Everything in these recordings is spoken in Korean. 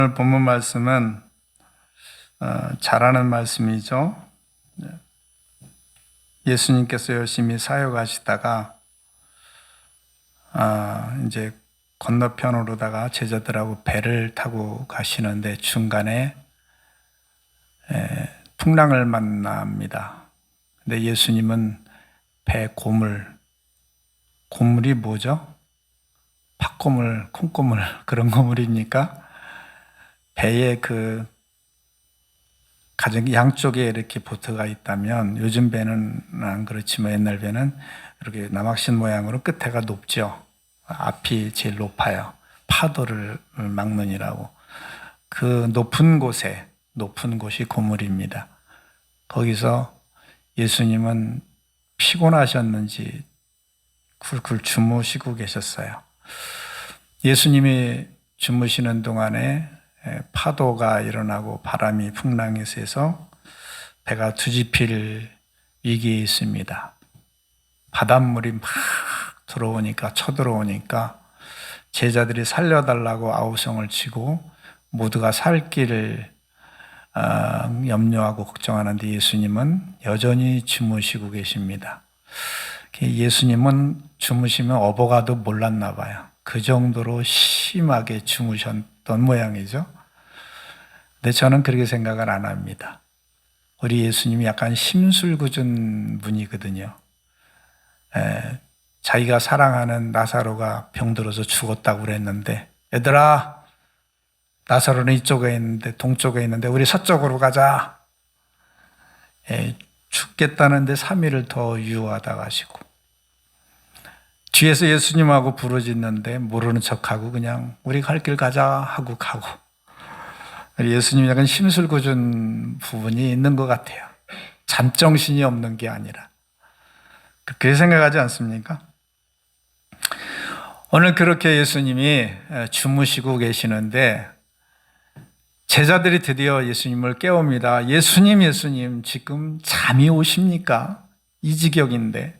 오늘 본문 말씀은 잘하는 말씀이죠. 예수님께서 열심히 사역하시다가 이제 건너편으로다가 제자들하고 배를 타고 가시는데 중간에 풍랑을 만납니다. 근데 예수님은 배 고물이 뭐죠? 팥고물, 콩고물 그런 고물입니까? 배에 가정 양쪽에 이렇게 보트가 있다면, 요즘 배는 안 그렇지만 옛날 배는 이렇게 남학신 모양으로 끝에가 높죠. 앞이 제일 높아요. 파도를 막느니라고. 그 높은 곳이 고물입니다. 거기서 예수님은 피곤하셨는지 굴굴 주무시고 계셨어요. 예수님이 주무시는 동안에 파도가 일어나고 바람이 풍랑이 세서 배가 뒤집힐 위기에 있습니다. 바닷물이 막 쳐들어오니까 제자들이 살려달라고 아우성을 치고 모두가 살 길을 염려하고 걱정하는데 예수님은 여전히 주무시고 계십니다. 예수님은 주무시면 어버가도 몰랐나 봐요. 그 정도로 심하게 주무셨던 모양이죠. 근데 저는 그렇게 생각을 안 합니다. 우리 예수님이 약간 심술궂은 분이거든요. 자기가 사랑하는 나사로가 병들어서 죽었다고 그랬는데, 얘들아, 나사로는 이쪽에 있는데, 동쪽에 있는데 우리 서쪽으로 가자. 죽겠다는데 3일을 더 유효하다 가시고, 뒤에서 예수님하고 부르짖는데 모르는 척하고 그냥 우리 갈 길 가자 하고 가고, 예수님이 약간 심술궂은 부분이 있는 것 같아요. 잠정신이 없는 게 아니라. 그렇게 생각하지 않습니까? 오늘 그렇게 예수님이 주무시고 계시는데 제자들이 드디어 예수님을 깨웁니다. 예수님, 지금 잠이 오십니까? 이 지경인데.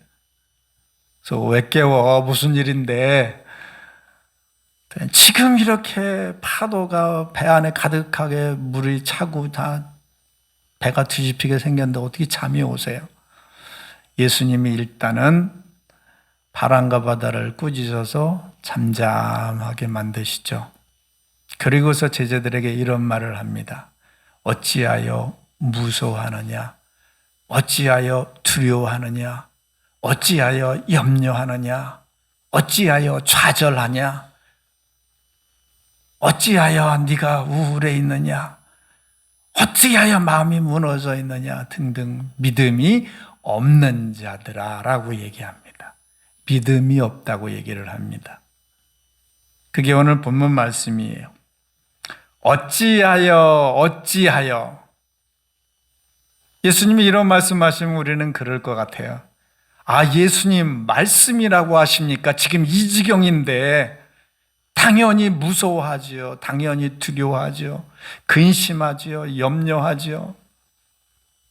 그래서 왜 깨워? 무슨 일인데? 지금 이렇게 파도가 배 안에 가득하게 물이 차고 다 배가 뒤집히게 생겼는데 어떻게 잠이 오세요? 예수님이 일단은 바람과 바다를 꾸짖어서 잠잠하게 만드시죠. 그리고서 제자들에게 이런 말을 합니다. 어찌하여 무서워하느냐? 어찌하여 두려워하느냐? 어찌하여 염려하느냐? 어찌하여 좌절하냐? 어찌하여 네가 우울해 있느냐? 어찌하여 마음이 무너져 있느냐? 등등. 믿음이 없는 자들아 라고 얘기합니다. 믿음이 없다고 얘기를 합니다. 그게 오늘 본문 말씀이에요. 어찌하여. 예수님이 이런 말씀하시면 우리는 그럴 것 같아요. 예수님 말씀이라고 하십니까? 지금 이 지경인데 당연히 무서워하지요. 당연히 두려워하지요. 근심하지요. 염려하지요.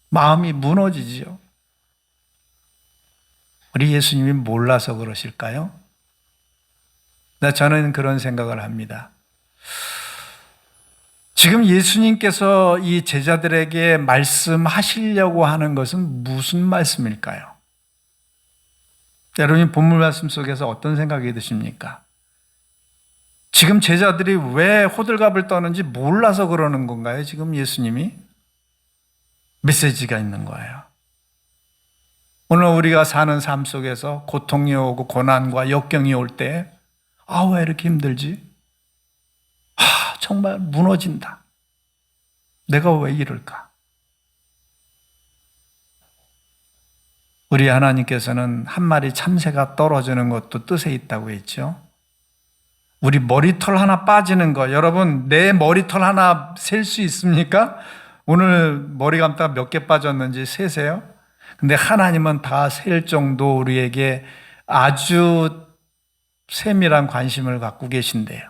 마음이 무너지지요. 우리 예수님이 몰라서 그러실까요? 저는 그런 생각을 합니다. 지금 예수님께서 이 제자들에게 말씀하시려고 하는 것은 무슨 말씀일까요? 여러분 본문 말씀 속에서 어떤 생각이 드십니까? 지금 제자들이 왜 호들갑을 떠는지 몰라서 그러는 건가요? 지금 예수님이? 메시지가 있는 거예요. 오늘 우리가 사는 삶 속에서 고통이 오고 고난과 역경이 올 때 왜 이렇게 힘들지? 정말 무너진다. 내가 왜 이럴까? 우리 하나님께서는 한 마리 참새가 떨어지는 것도 뜻에 있다고 했죠. 우리 머리털 하나 빠지는 거, 여러분 내 머리털 하나 셀 수 있습니까? 오늘 머리 감다가 몇 개 빠졌는지 세세요? 근데 하나님은 다 셀 정도 우리에게 아주 세밀한 관심을 갖고 계신대요.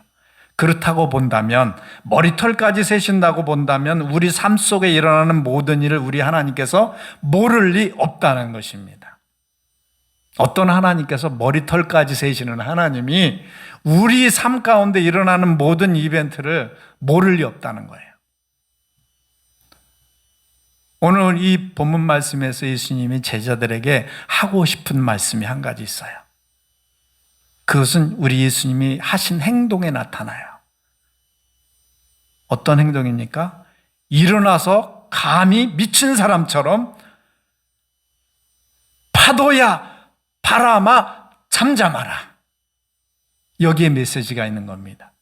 그렇다고 본다면, 머리털까지 세신다고 본다면 우리 삶 속에 일어나는 모든 일을 우리 하나님께서 모를 리 없다는 것입니다. 어떤 하나님께서 머리털까지 세시는 하나님이 우리 삶 가운데 일어나는 모든 이벤트를 모를 리 없다는 거예요. 오늘 이 본문 말씀에서 예수님이 제자들에게 하고 싶은 말씀이 한 가지 있어요. 그것은 우리 예수님이 하신 행동에 나타나요. 어떤 행동입니까? 일어나서 감히 미친 사람처럼 파도야, 바람아, 잠잠하라. 여기에 메시지가 있는 겁니다.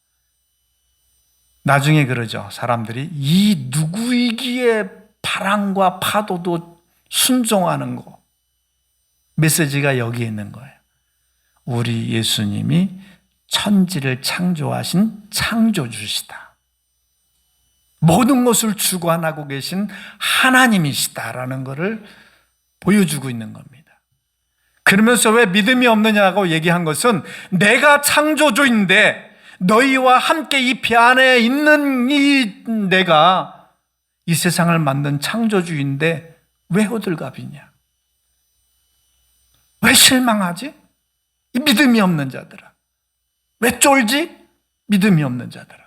나중에 그러죠. 사람들이 이 누구이기에 바람과 파도도 순종하는 거. 메시지가 여기에 있는 거예요. 우리 예수님이 천지를 창조하신 창조주시다. 모든 것을 주관하고 계신 하나님이시다라는 것을 보여주고 있는 겁니다. 그러면서 왜 믿음이 없느냐고 얘기한 것은 내가 창조주인데 너희와 함께 이 배 안에 있는 이 내가 이 세상을 만든 창조주인데 왜 호들갑이냐? 왜 실망하지? 이 믿음이 없는 자들아. 왜 쫄지? 믿음이 없는 자들아.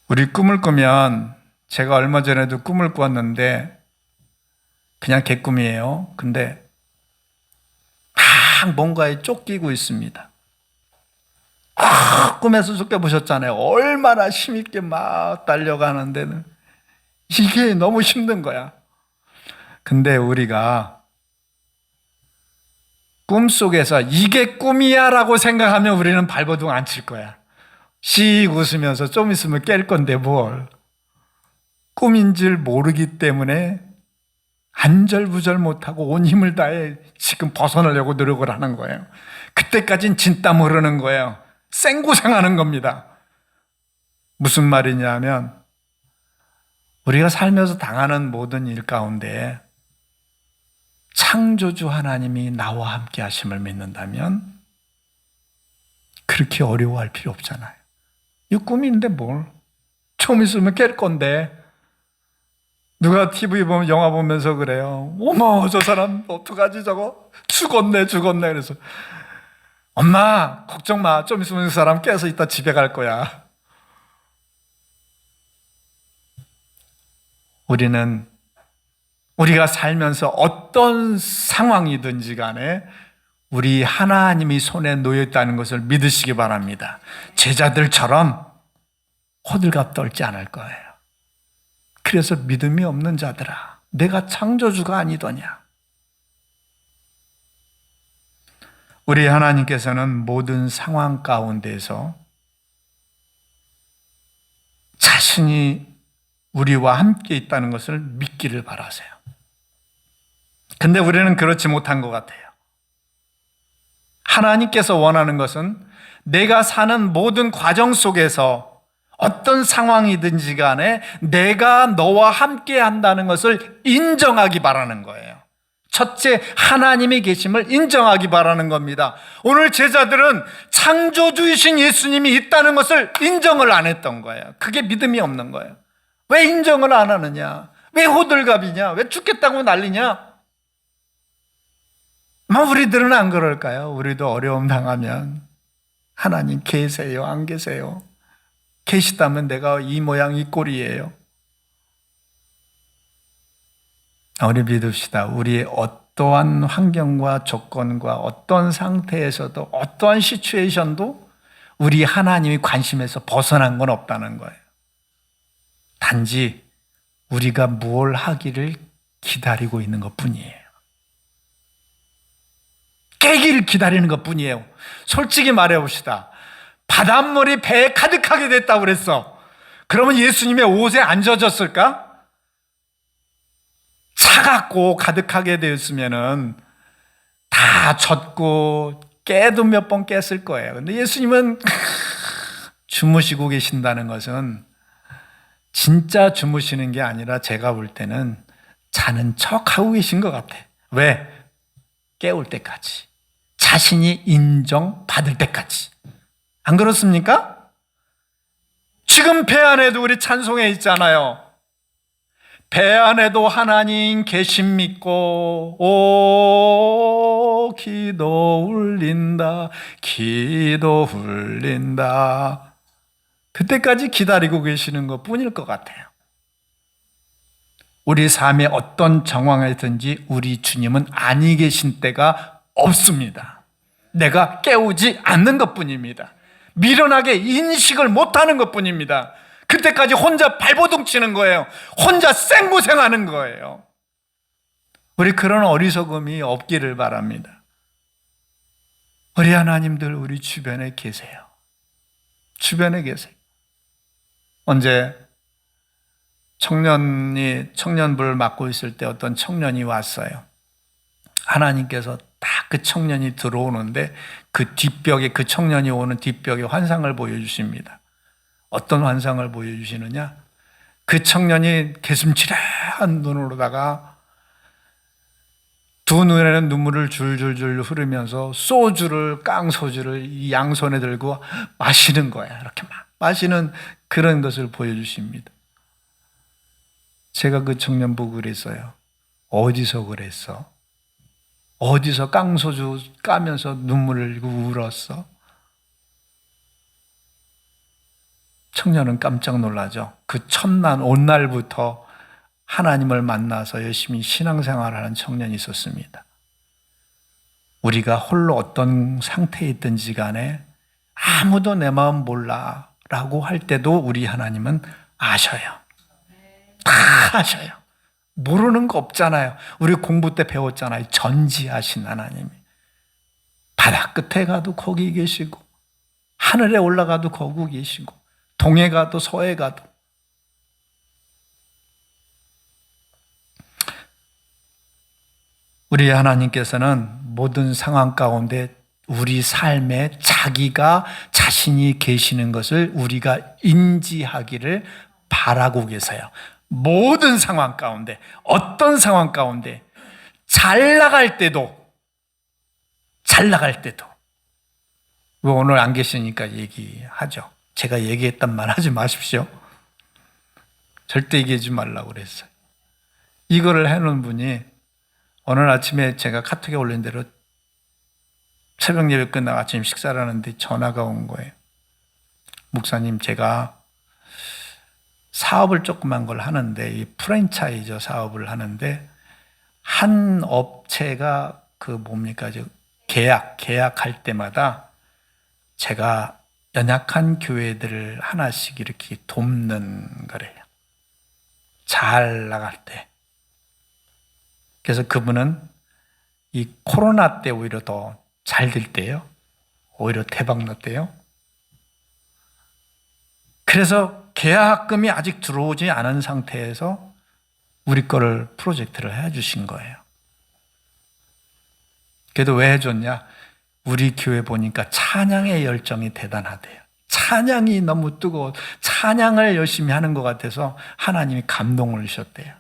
우리 꿈을 꾸면 제가 얼마 전에도 꿈을 꾸었는데 그냥 개꿈이에요. 근데 막 뭔가에 쫓기고 있습니다. 꿈에서 쫓겨보셨잖아요. 얼마나 힘있게 막 달려가는 데는 이게 너무 힘든 거야. 근데 우리가 꿈속에서 이게 꿈이야 라고 생각하면 우리는 발버둥 안 칠 거야. 씩 웃으면서 좀 있으면 깰 건데 뭘. 꿈인 줄 모르기 때문에 안절부절 못하고 온 힘을 다해 지금 벗어나려고 노력을 하는 거예요. 그때까진 진땀 흐르는 거예요. 생고생하는 겁니다. 무슨 말이냐면 우리가 살면서 당하는 모든 일 가운데 창조주 하나님이 나와 함께 하심을 믿는다면 그렇게 어려워할 필요 없잖아요. 이 꿈인데 뭘. 좀 있으면 깰 건데. 누가 TV 보면 영화 보면서 그래요. 어머 저 사람 어떡하지 저거. 죽었네. 그래서 엄마 걱정 마. 좀 있으면 그 사람 깨서 이따 집에 갈 거야. 우리가 살면서 어떤 상황이든지 간에 우리 하나님이 손에 놓여있다는 것을 믿으시기 바랍니다. 제자들처럼 호들갑 떨지 않을 거예요. 그래서 믿음이 없는 자들아, 내가 창조주가 아니더냐. 우리 하나님께서는 모든 상황 가운데서 자신이 우리와 함께 있다는 것을 믿기를 바라세요. 근데 우리는 그렇지 못한 것 같아요. 하나님께서 원하는 것은 내가 사는 모든 과정 속에서 어떤 상황이든지 간에 내가 너와 함께 한다는 것을 인정하기 바라는 거예요. 첫째, 하나님의 계심을 인정하기 바라는 겁니다. 오늘 제자들은 창조주이신 예수님이 있다는 것을 인정을 안 했던 거예요. 그게 믿음이 없는 거예요. 왜 인정을 안 하느냐? 왜 호들갑이냐? 왜 죽겠다고 난리냐? 우리들은 안 그럴까요? 우리도 어려움 당하면 하나님 계세요? 안 계세요? 계시다면 내가 이 모양 이 꼴이에요. 우리 믿읍시다. 우리의 어떠한 환경과 조건과 어떤 상태에서도 어떠한 시츄에이션도 우리 하나님이 관심에서 벗어난 건 없다는 거예요. 단지 우리가 무엇을 하기를 기다리고 있는 것뿐이에요. 깨기를 기다리는 것뿐이에요. 솔직히 말해봅시다. 바닷물이 배에 가득하게 됐다고 그랬어. 그러면 예수님의 옷에 안 젖었을까? 차갑고 가득하게 되었으면은 다 젖고 깨도 몇 번 깼을 거예요. 근데 예수님은 주무시고 계신다는 것은 진짜 주무시는 게 아니라 제가 볼 때는 자는 척하고 계신 것 같아. 왜? 깨울 때까지. 자신이 인정받을 때까지. 안 그렇습니까? 지금 배 안에도 우리 찬송에 있잖아요. 배 안에도 하나님 계심 믿고 오 기도 울린다 기도 울린다. 그때까지 기다리고 계시는 것 뿐일 것 같아요. 우리 삶의 어떤 정황이든지 우리 주님은 아니 계신 때가 없습니다. 내가 깨우지 않는 것뿐입니다. 미련하게 인식을 못하는 것뿐입니다. 그때까지 혼자 발버둥 치는 거예요. 혼자 생고생하는 거예요. 우리 그런 어리석음이 없기를 바랍니다. 우리 하나님들 우리 주변에 계세요. 주변에 계세요. 언제 청년부를 맡고 있을 때 어떤 청년이 왔어요. 하나님께서 딱 그 청년이 들어오는데 그 뒷벽에, 그 청년이 오는 뒷벽에 환상을 보여주십니다. 어떤 환상을 보여주시느냐? 그 청년이 개슴츠레한 눈으로다가 두 눈에는 눈물을 줄줄줄 흐르면서 소주를, 깡소주를 이 양손에 들고 마시는 거야. 이렇게 막 마시는 그런 것을 보여주십니다. 제가 그 청년 보고 그랬어요. 어디서 그랬어? 어디서 깡소주 까면서 눈물을 흘리고 울었어? 청년은 깜짝 놀라죠. 그 첫날 온 날부터 하나님을 만나서 열심히 신앙생활을 하는 청년이 있었습니다. 우리가 홀로 어떤 상태에 있든지 간에 아무도 내 마음 몰라 라고 할 때도 우리 하나님은 아셔요. 다 아셔요. 모르는 거 없잖아요. 우리 공부 때 배웠잖아요. 전지하신 하나님이. 바다 끝에 가도 거기 계시고 하늘에 올라가도 거기 계시고 동해 가도 서해 가도. 우리 하나님께서는 모든 상황 가운데 우리 삶에 자기가 자신이 계시는 것을 우리가 인지하기를 바라고 계세요. 모든 상황 가운데, 어떤 상황 가운데, 잘 나갈 때도 오늘 안 계시니까 얘기하죠. 제가 얘기했단 말 하지 마십시오. 절대 얘기하지 말라고 그랬어요. 이거를 해놓은 분이 오늘 아침에 제가 카톡에 올린 대로 새벽 예배 끝나고 아침 식사를 하는데 전화가 온 거예요. 목사님, 제가 사업을 조그만 걸 하는데, 이 프랜차이즈 사업을 하는데, 한 업체가 계약할 때마다 제가 연약한 교회들을 하나씩 이렇게 돕는 거래요. 잘 나갈 때. 그래서 그분은 이 코로나 때 오히려 더 잘 될 때요. 오히려 대박 났대요. 그래서 계약금이 아직 들어오지 않은 상태에서 우리 거를 프로젝트를 해주신 거예요. 그래도 왜 해줬냐? 우리 교회 보니까 찬양의 열정이 대단하대요. 찬양이 너무 뜨거워 찬양을 열심히 하는 것 같아서 하나님이 감동을 주셨대요.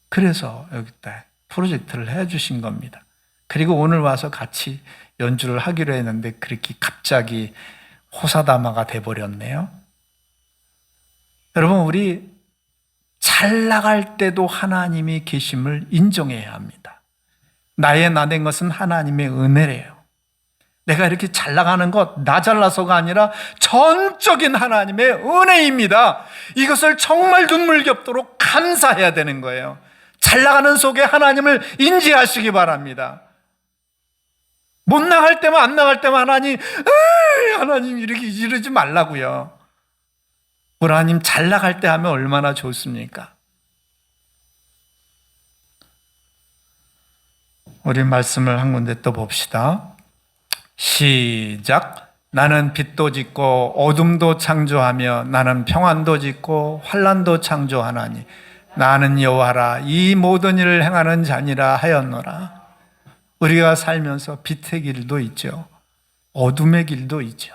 그래서 여기다 프로젝트를 해주신 겁니다. 그리고 오늘 와서 같이 연주를 하기로 했는데 그렇게 갑자기 호사다마가 돼버렸네요. 여러분, 우리 잘 나갈 때도 하나님이 계심을 인정해야 합니다. 나의 나된 것은 하나님의 은혜래요. 내가 이렇게 잘 나가는 것, 나 잘나서가 아니라 전적인 하나님의 은혜입니다. 이것을 정말 눈물겹도록 감사해야 되는 거예요. 잘 나가는 속에 하나님을 인지하시기 바랍니다. 못 나갈 때만 안 나갈 때만 하나님 이렇게 이러지 말라고요. 우리 하나님 잘 나갈 때 하면 얼마나 좋습니까? 우리 말씀을 한 군데 또 봅시다. 시작. 나는 빛도 짓고 어둠도 창조하며 나는 평안도 짓고 환난도 창조하나니 나는 여호와라 이 모든 일을 행하는 자니라 하였노라. 우리가 살면서 빛의 길도 있죠. 어둠의 길도 있죠.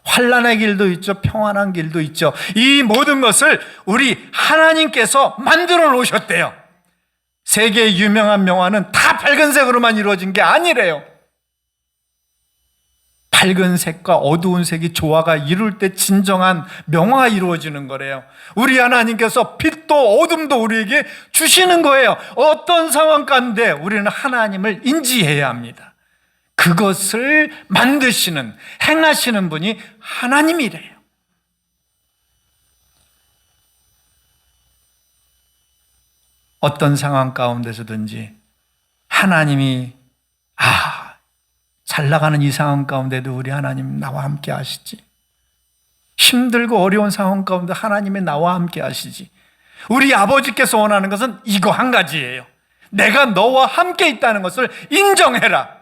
환난의 길도 있죠. 평안한 길도 있죠. 이 모든 것을 우리 하나님께서 만들어 놓으셨대요. 세계의 유명한 명화는 다 밝은색으로만 이루어진 게 아니래요. 밝은 색과 어두운 색이 조화가 이룰 때 진정한 명화가 이루어지는 거래요. 우리 하나님께서 빛도 어둠도 우리에게 주시는 거예요. 어떤 상황 가운데 우리는 하나님을 인지해야 합니다. 그것을 만드시는, 행하시는 분이 하나님이래요. 어떤 상황 가운데서든지 하나님이 잘 나가는 이 상황 가운데도 우리 하나님 나와 함께 하시지. 힘들고 어려운 상황 가운데 하나님이 나와 함께 하시지. 우리 아버지께서 원하는 것은 이거 한 가지예요. 내가 너와 함께 있다는 것을 인정해라.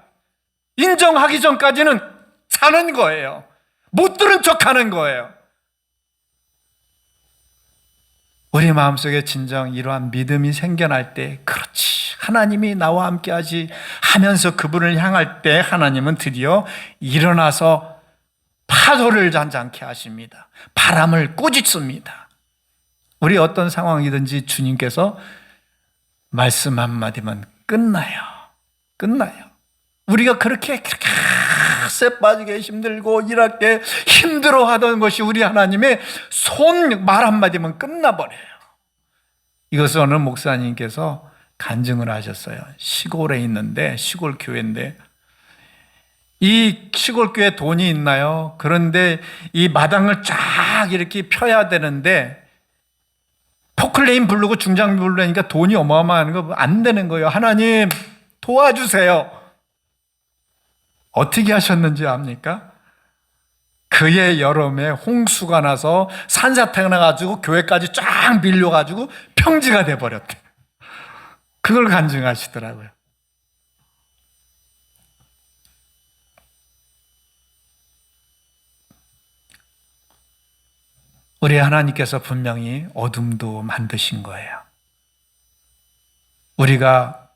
인정하기 전까지는 사는 거예요. 못 들은 척하는 거예요. 우리 마음속에 진정 이러한 믿음이 생겨날 때, 그렇지, 하나님이 나와 함께 하지 하면서 그분을 향할 때 하나님은 드디어 일어나서 파도를 잔잔케 하십니다. 바람을 꾸짖습니다. 우리 어떤 상황이든지 주님께서 말씀 한마디면 끝나요. 우리가 그렇게 쎄 빠지게 힘들고 일할 때 힘들어하던 것이 우리 하나님의 손 말 한마디면 끝나버려요. 이것을 어느 목사님께서 간증을 하셨어요. 시골에 있는데, 시골 교회인데, 이 시골 교회에 돈이 있나요? 그런데 이 마당을 쫙 이렇게 펴야 되는데 포클레인 부르고 중장비 부르니까 돈이 어마어마한 거 안 되는 거예요. 하나님 도와주세요. 어떻게 하셨는지 압니까? 그의 여름에 홍수가 나서 산사태가 나가지고 교회까지 쫙 밀려가지고 평지가 돼버렸대. 그걸 간증하시더라고요. 우리 하나님께서 분명히 어둠도 만드신 거예요. 우리가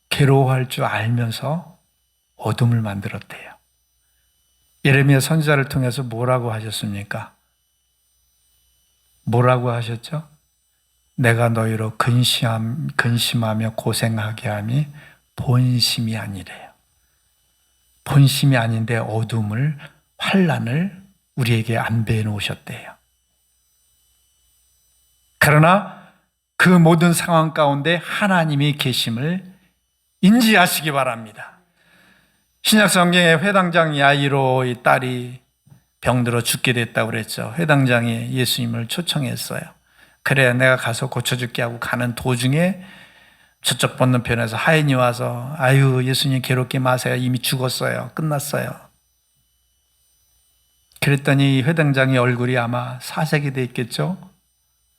괴로워할 줄 알면서 어둠을 만들었대요. 예레미야 선지자를 통해서 뭐라고 하셨습니까? 뭐라고 하셨죠? 내가 너희로 근심하며 고생하게 함이 본심이 아니래요. 본심이 아닌데 어둠을, 환난을 우리에게 안배해 놓으셨대요. 그러나 그 모든 상황 가운데 하나님이 계심을 인지하시기 바랍니다. 신약성경에 회당장 야이로의 딸이 병들어 죽게 됐다고 그랬죠. 회당장이 예수님을 초청했어요. 그래, 내가 가서 고쳐줄게 하고 가는 도중에 저쪽 건너편에서 하인이 와서 아유, 예수님 괴롭게 마세요. 이미 죽었어요. 끝났어요. 그랬더니 회당장의 얼굴이 아마 사색이 돼 있겠죠.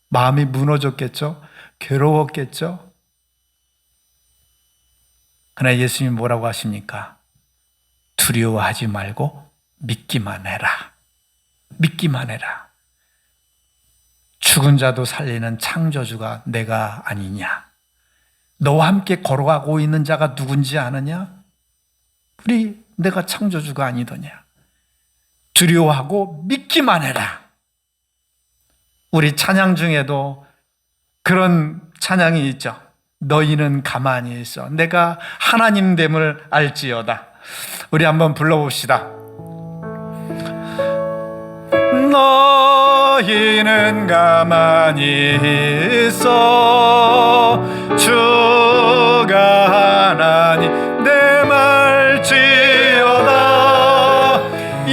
마음이 무너졌겠죠. 괴로웠겠죠. 그러나 예수님이 뭐라고 하십니까? 두려워하지 말고 믿기만 해라. 믿기만 해라. 죽은 자도 살리는 창조주가 내가 아니냐? 너와 함께 걸어가고 있는 자가 누군지 아느냐? 내가 창조주가 아니더냐? 두려워하고 믿기만 해라. 우리 찬양 중에도 그런 찬양이 있죠. 너희는 가만히 있어. 내가 하나님됨을 알지어다. 우리 한번 불러봅시다. 너희는 가만히 있어. 주가 하나님 내 말지어다.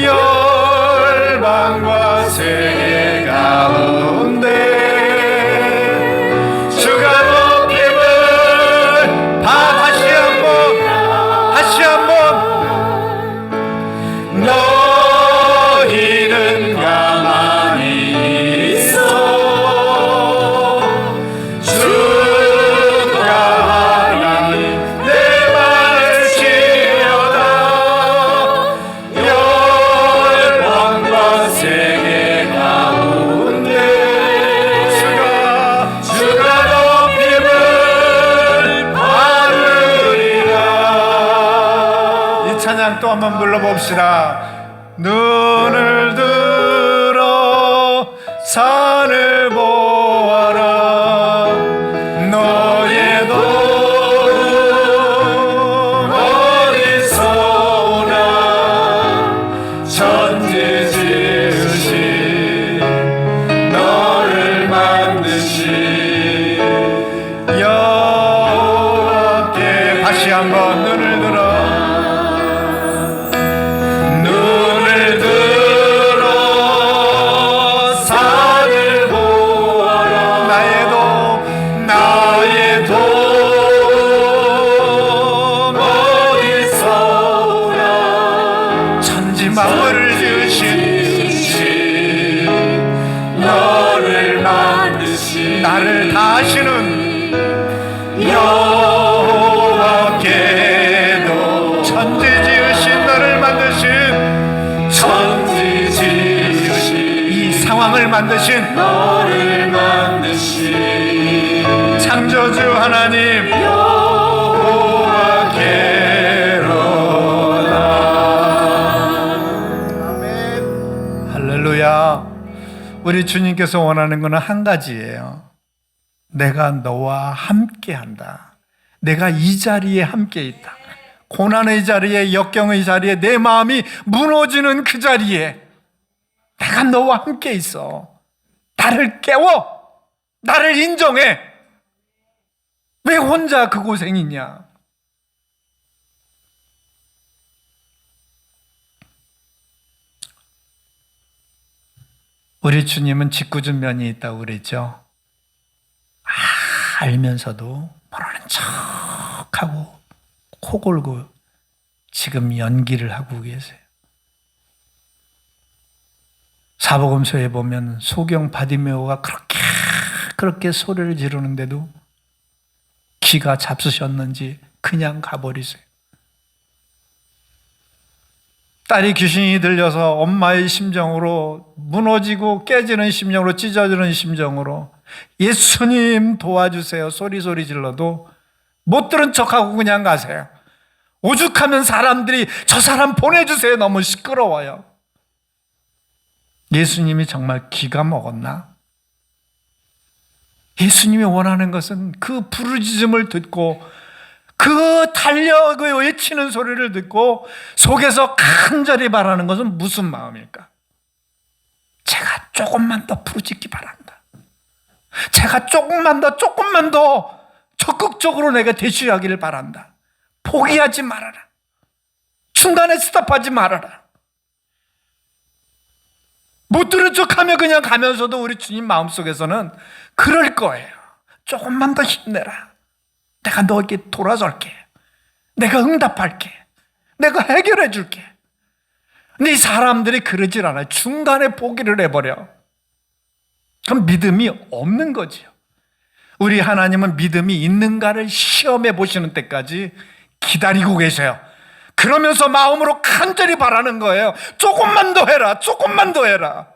열방과 세계 가운데 다시 한번 너희는 가만히 있어. 주가 하나님 내 말지어다. 열방과 세계 가운데 주가 높임을 받으리라. 이 찬양 또 한번 불러봅시다. 눈을 들어 산을 보아라. 너의 도움 어디서 오나. 나를 다하시는 여호와께도 천지 지으신 나를 만드신 천지 지으신 이 상황을 만드신 너를 만드신 창조주 하나님 여호와께로다. 아멘. 할렐루야. 우리 주님께서 원하는 것은 한 가지예요. 내가 너와 함께 한다. 내가 이 자리에 함께 있다. 고난의 자리에, 역경의 자리에, 내 마음이 무너지는 그 자리에 내가 너와 함께 있어. 나를 깨워. 나를 인정해. 왜 혼자 그 고생이냐? 우리 주님은 짓궂은 면이 있다고 그랬죠. 알면서도 모르는 척하고 코 골고 지금 연기를 하고 계세요. 사복음서에 보면 소경 바디메오가 그렇게 소리를 지르는데도 기가 잡수셨는지 그냥 가버리세요. 딸이 귀신이 들려서 엄마의 심정으로 무너지고 깨지는 심정으로 찢어지는 심정으로 예수님 도와주세요 소리 질러도 못 들은 척하고 그냥 가세요. 오죽하면 사람들이 저 사람 보내주세요. 너무 시끄러워요. 예수님이 정말 기가 먹었나? 예수님이 원하는 것은 그 부르짖음을 듣고 그 달려 그 외치는 소리를 듣고 속에서 간절히 바라는 것은 무슨 마음일까? 제가 조금만 더 부르짖기 바란다. 제가 조금만 더 적극적으로 내가 대시하기를 바란다. 포기하지 말아라. 중간에 스탑하지 말아라. 못 들은 척하며 그냥 가면서도 우리 주님 마음속에서는 그럴 거예요. 조금만 더 힘내라. 내가 너에게 돌아설게. 내가 응답할게. 내가 해결해 줄게. 근데 이 사람들이 그러질 않아요. 중간에 포기를 해버려. 그럼 믿음이 없는 거지요. 우리 하나님은 믿음이 있는가를 시험해 보시는 때까지 기다리고 계세요. 그러면서 마음으로 간절히 바라는 거예요. 조금만 더 해라. 조금만 더 해라.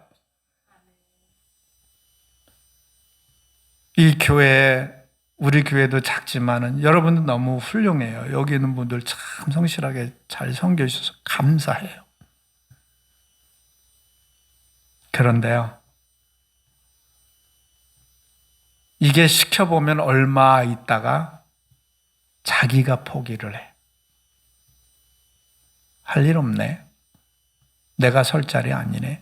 이 교회, 우리 교회도 작지만은 여러분도 너무 훌륭해요. 여기 있는 분들 참 성실하게 잘 섬겨주셔서 감사해요. 그런데요, 이게 시켜보면 얼마 있다가 자기가 포기를 해. 할 일 없네. 내가 설 자리 아니네.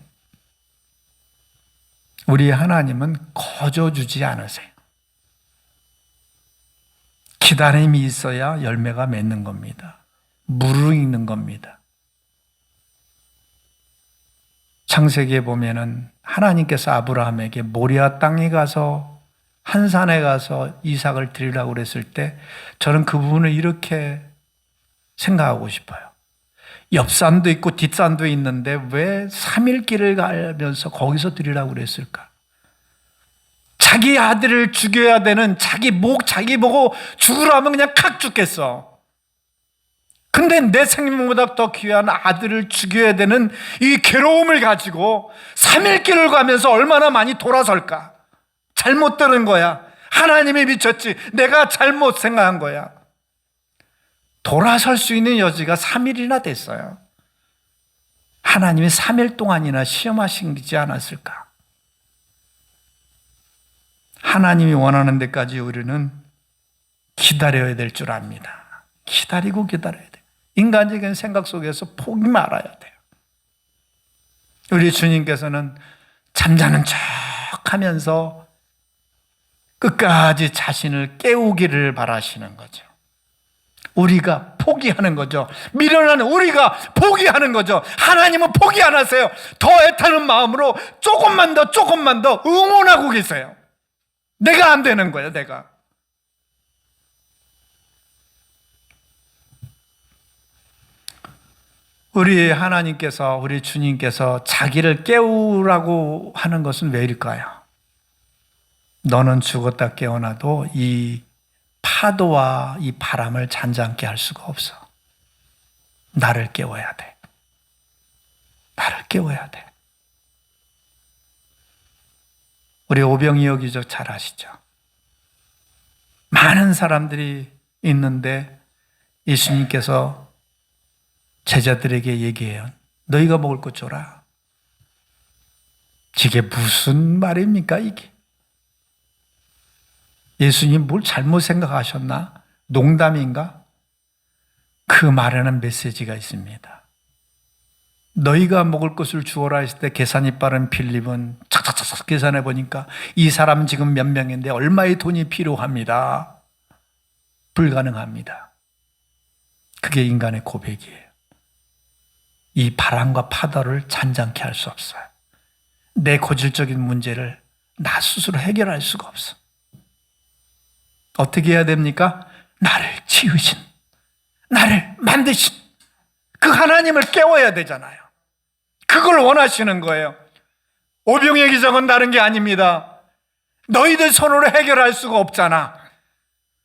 우리 하나님은 거저주지 않으세요. 기다림이 있어야 열매가 맺는 겁니다. 무르익는 겁니다. 창세기에 보면은 하나님께서 아브라함에게 모리아 땅에 가서 한 산에 가서 이삭을 드리라고 그랬을 때 저는 그 부분을 이렇게 생각하고 싶어요. 옆산도 있고 뒷산도 있는데 왜 3일 길을 가면서 거기서 드리라고 그랬을까? 자기 아들을 죽여야 되는 자기 보고 죽으라면 그냥 칵 죽겠어. 근데 내 생명보다 더 귀한 아들을 죽여야 되는 이 괴로움을 가지고 3일 길을 가면서 얼마나 많이 돌아설까? 잘못 들은 거야. 하나님이 미쳤지. 내가 잘못 생각한 거야. 돌아설 수 있는 여지가 3일이나 됐어요. 하나님이 3일 동안이나 시험하시지 않았을까? 하나님이 원하는 데까지 우리는 기다려야 될 줄 압니다. 기다리고 기다려야 돼요. 인간적인 생각 속에서 포기 말아야 돼요. 우리 주님께서는 잠자는 척 하면서 끝까지 자신을 깨우기를 바라시는 거죠. 우리가 포기하는 거죠. 미련한 우리가 포기하는 거죠. 하나님은 포기 안 하세요. 더 애타는 마음으로 조금만 더 응원하고 계세요. 내가 안 되는 거예요, 내가. 우리 하나님께서, 우리 주님께서 자기를 깨우라고 하는 것은 왜일까요? 너는 죽었다 깨어나도 이 파도와 이 바람을 잔잔케 할 수가 없어. 나를 깨워야 돼. 나를 깨워야 돼. 우리 오병이 여기저 잘 아시죠? 많은 사람들이 있는데 예수님께서 제자들에게 얘기해요. 너희가 먹을 것 줘라. 이게 무슨 말입니까, 이게? 예수님 뭘 잘못 생각하셨나? 농담인가? 그 말에는 메시지가 있습니다. 너희가 먹을 것을 주어라 했을 때 계산이 빠른 필립은 착착착착 계산해 보니까 이 사람 지금 몇 명인데 얼마의 돈이 필요합니다. 불가능합니다. 그게 인간의 고백이에요. 이 바람과 파도를 잔잔케 할 수 없어요. 내 고질적인 문제를 나 스스로 해결할 수가 없어. 어떻게 해야 됩니까? 나를 지으신, 나를 만드신 그 하나님을 깨워야 되잖아요. 그걸 원하시는 거예요. 오병의 기적은 다른 게 아닙니다. 너희들 손으로 해결할 수가 없잖아.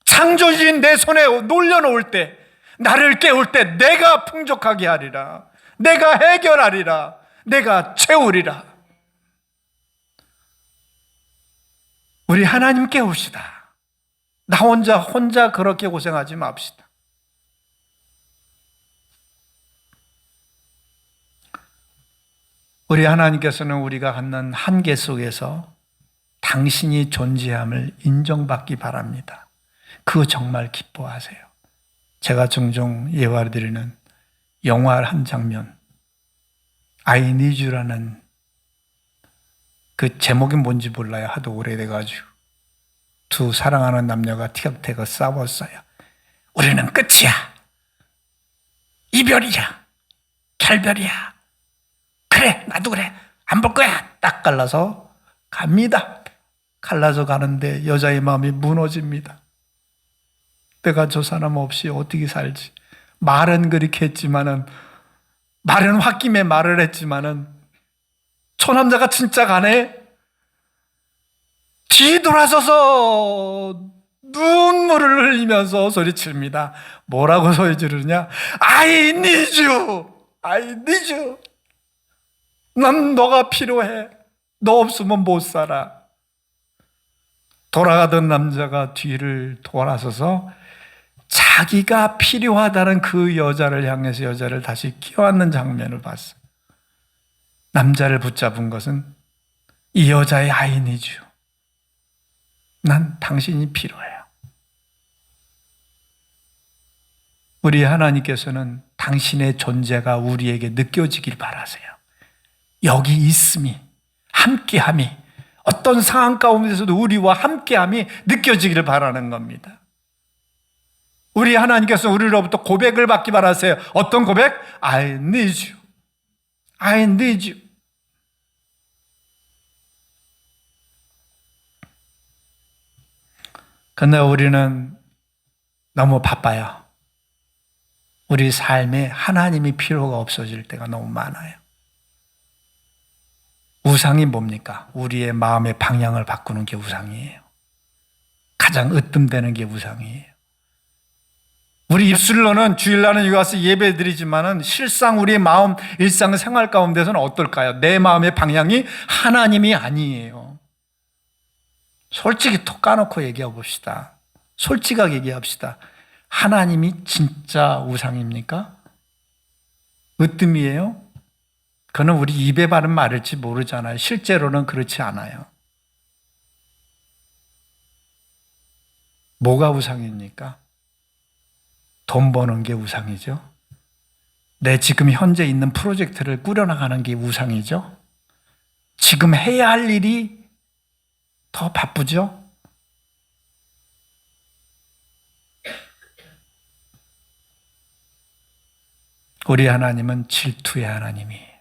창조주인 내 손에 놀려놓을 때, 나를 깨울 때 내가 풍족하게 하리라. 내가 해결하리라. 내가 채우리라. 우리 하나님 깨웁시다. 나 혼자 그렇게 고생하지 맙시다. 우리 하나님께서는 우리가 갖는 한계 속에서 당신이 존재함을 인정받기 바랍니다. 그거 정말 기뻐하세요. 제가 종종 예화드리는 영화 한 장면, I need you라는 그 제목이 뭔지 몰라요. 하도 오래돼가지고. 두 사랑하는 남녀가 티격태격 싸웠어요. 우리는 끝이야. 이별이야. 결별이야. 그래, 나도 그래. 안 볼 거야. 딱 갈라서 갑니다. 갈라서 가는데 여자의 마음이 무너집니다. 내가 저 사람 없이 어떻게 살지? 말은 그렇게 했지만은, 말은 홧김에 말을 했지만은, 저 남자가 진짜 가네? 뒤돌아서서 눈물을 흘리면서 소리칩니다. 뭐라고 소리 지르냐? I need you. I need you. 난 너가 필요해. 너 없으면 못 살아. 돌아가던 남자가 뒤를 돌아서서 자기가 필요하다는 그 여자를 향해서 여자를 다시 끼워안는 장면을 봤어요. 남자를 붙잡은 것은 이 여자의 I need you. 난 당신이 필요해요. 우리 하나님께서는 당신의 존재가 우리에게 느껴지길 바라세요. 여기 있음이, 함께함이, 어떤 상황 가운데서도 우리와 함께함이 느껴지기를 바라는 겁니다. 우리 하나님께서 우리로부터 고백을 받기 바라세요. 어떤 고백? I need you. I need you. 근데 우리는 너무 바빠요. 우리 삶에 하나님이 필요가 없어질 때가 너무 많아요. 우상이 뭡니까? 우리의 마음의 방향을 바꾸는 게 우상이에요. 가장 으뜸되는 게 우상이에요. 우리 입술로는 주일날은 여기 와서 예배 드리지만은 실상 우리의 마음, 일상 생활 가운데서는 어떨까요? 내 마음의 방향이 하나님이 아니에요. 솔직히 톡 까놓고 얘기해 봅시다. 솔직하게 얘기합시다. 하나님이 진짜 우상입니까? 으뜸이에요? 그는 우리 입에 바른 말일지 모르잖아요. 실제로는 그렇지 않아요. 뭐가 우상입니까? 돈 버는 게 우상이죠. 내 지금 현재 있는 프로젝트를 꾸려나가는 게 우상이죠. 지금 해야 할 일이 더 바쁘죠. 우리 하나님은 질투의 하나님이에요.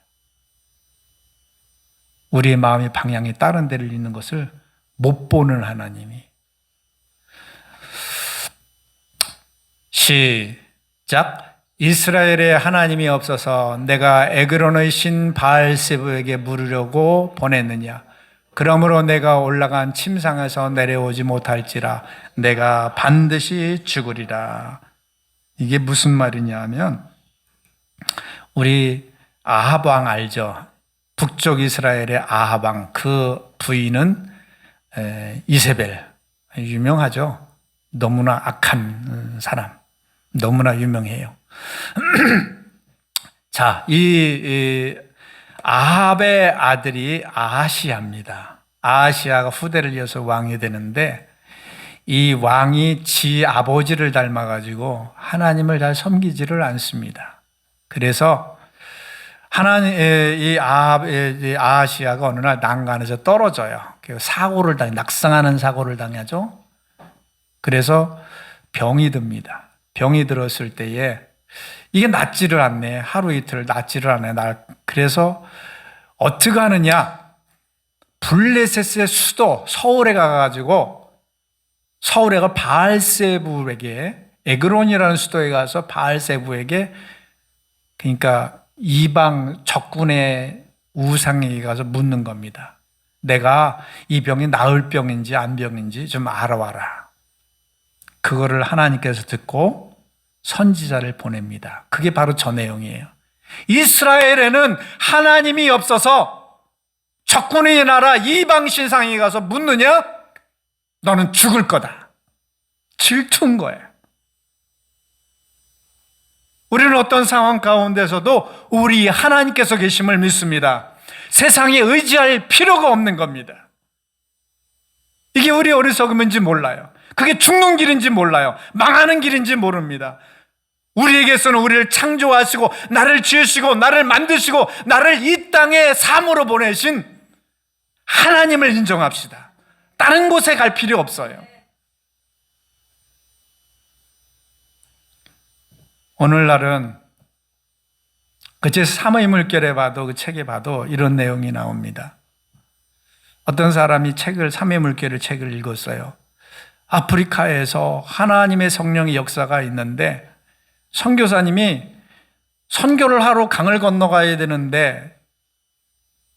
우리의 마음의 방향이 다른 데를 있는 것을 못 보는 하나님이. 시작. 이스라엘에 하나님이 없어서 내가 에그론의 신 바알세부에게 물으려고 보냈느냐? 그러므로 내가 올라간 침상에서 내려오지 못할지라 내가 반드시 죽으리라. 이게 무슨 말이냐 하면 우리 아합 왕 알죠? 북쪽 이스라엘의 아합 왕, 그 부인은 이세벨, 유명하죠? 너무나 악한 사람, 너무나 유명해요. 자, 이 아합의 아들이 아하시아입니다. 아하시아가 후대를 이어서 왕이 되는데 이 왕이 지 아버지를 닮아가지고 하나님을 잘 섬기지를 않습니다. 그래서 이 아하시아가 어느 날 난간에서 떨어져요. 낙성하는 사고를 당하죠. 그래서 병이 듭니다. 병이 들었을 때에 이게 낫지를 않네. 하루 이틀 낫지를 않네. 그래서 어떻게 하느냐? 블레셋의 수도 서울에 가가지고 서울에가 바알세부에게 에그론이라는 수도에 가서 바알세부에게 그러니까 이방 적군의 우상에게 가서 묻는 겁니다. 내가 이 병이 나을 병인지 안 병인지 좀 알아와라. 그거를 하나님께서 듣고 선지자를 보냅니다. 그게 바로 저 내용이에요. 이스라엘에는 하나님이 없어서 적군의 나라 이방 신상에 가서 묻느냐? 너는 죽을 거다. 질투인 거예요. 우리는 어떤 상황 가운데서도 우리 하나님께서 계심을 믿습니다. 세상에 의지할 필요가 없는 겁니다. 이게 우리 어리석음인지 몰라요. 그게 죽는 길인지 몰라요. 망하는 길인지 모릅니다. 우리에게서는 우리를 창조하시고 나를 지으시고 나를 만드시고 나를 이 땅에 삶으로 보내신 하나님을 인정합시다. 다른 곳에 갈 필요 없어요. 오늘날은 그제 삼의 물결에 봐도 그 책에 봐도 이런 내용이 나옵니다. 어떤 사람이 삼의 물결의 책을 읽었어요. 아프리카에서 하나님의 성령의 역사가 있는데 선교사님이 선교를 하러 강을 건너가야 되는데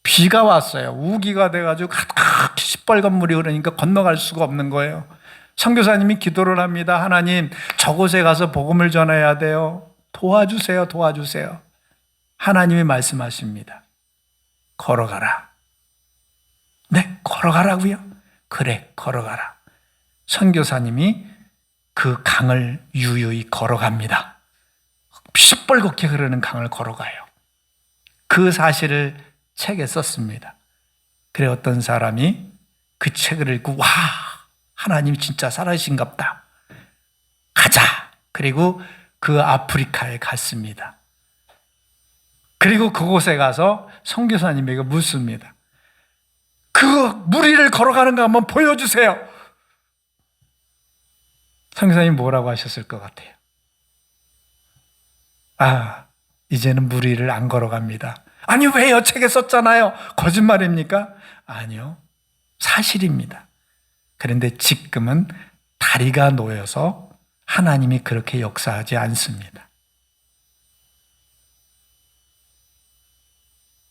비가 왔어요. 우기가 돼가지고 가득 시뻘건 물이 흐르니까 건너갈 수가 없는 거예요. 선교사님이 기도를 합니다. 하나님, 저곳에 가서 복음을 전해야 돼요. 도와주세요, 도와주세요. 하나님이 말씀하십니다. 걸어가라. 네, 걸어가라고요? 그래, 걸어가라. 선교사님이 그 강을 유유히 걸어갑니다. 시뻘겋게 흐르는 강을 걸어가요. 그 사실을 책에 썼습니다. 그래 어떤 사람이 그 책을 읽고 와, 하나님이 진짜 살아계신갑다. 가자. 그리고 그 아프리카에 갔습니다. 그리고 그곳에 가서 선교사님에게 묻습니다. 그 무리를 걸어가는 거 한번 보여주세요. 선교사님 뭐라고 하셨을 것 같아요? 이제는 무리를 안 걸어갑니다. 아니 왜요? 책에 썼잖아요. 거짓말입니까? 아니요. 사실입니다. 그런데 지금은 다리가 놓여서 하나님이 그렇게 역사하지 않습니다.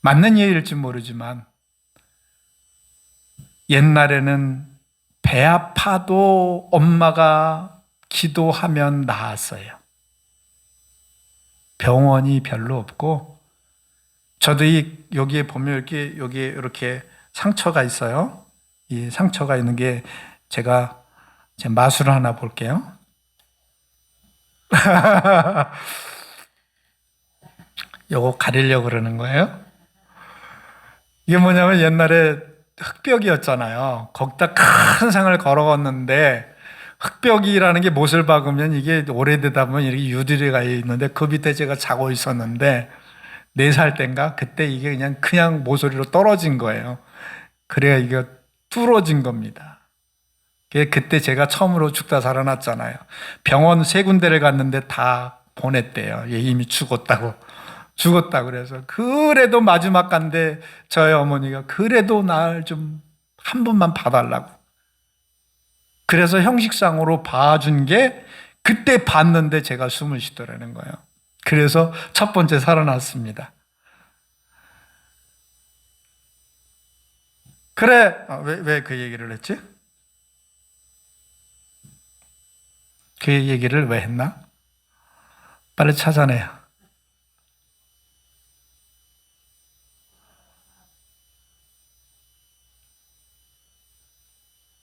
맞는 얘기일지 모르지만 옛날에는 배 아파도 엄마가 기도하면 나았어요. 병원이 별로 없고 저도 여기에 보면 여기에 이렇게 상처가 있어요. 이 상처가 있는 게 제가 제 마술을 하나 볼게요. 요거 가리려고 그러는 거예요. 이게 뭐냐면 옛날에 흙벽이었잖아요. 거기다 큰 상을 걸어갔는데 흙벽이라는 게 못을 박으면 이게 오래되다 보면 이렇게 유리가 있는데 그 밑에 제가 자고 있었는데 4살 땐가 그때 이게 그냥 모서리로 떨어진 거예요. 그래야 이게 뚫어진 겁니다. 그때 제가 처음으로 죽다 살아났잖아요. 병원 3군데를 갔는데 다 보냈대요. 얘 이미 죽었다 그래서 그래도 마지막 간데 저희 어머니가 그래도 날 좀 한 번만 봐달라고. 그래서 형식상으로 봐준 게 그때 봤는데 제가 숨을 쉬더라는 거예요. 그래서 첫 번째 살아났습니다. 그래, 왜 그 얘기를 했지? 그 얘기를 왜 했나? 빨리 찾아내요.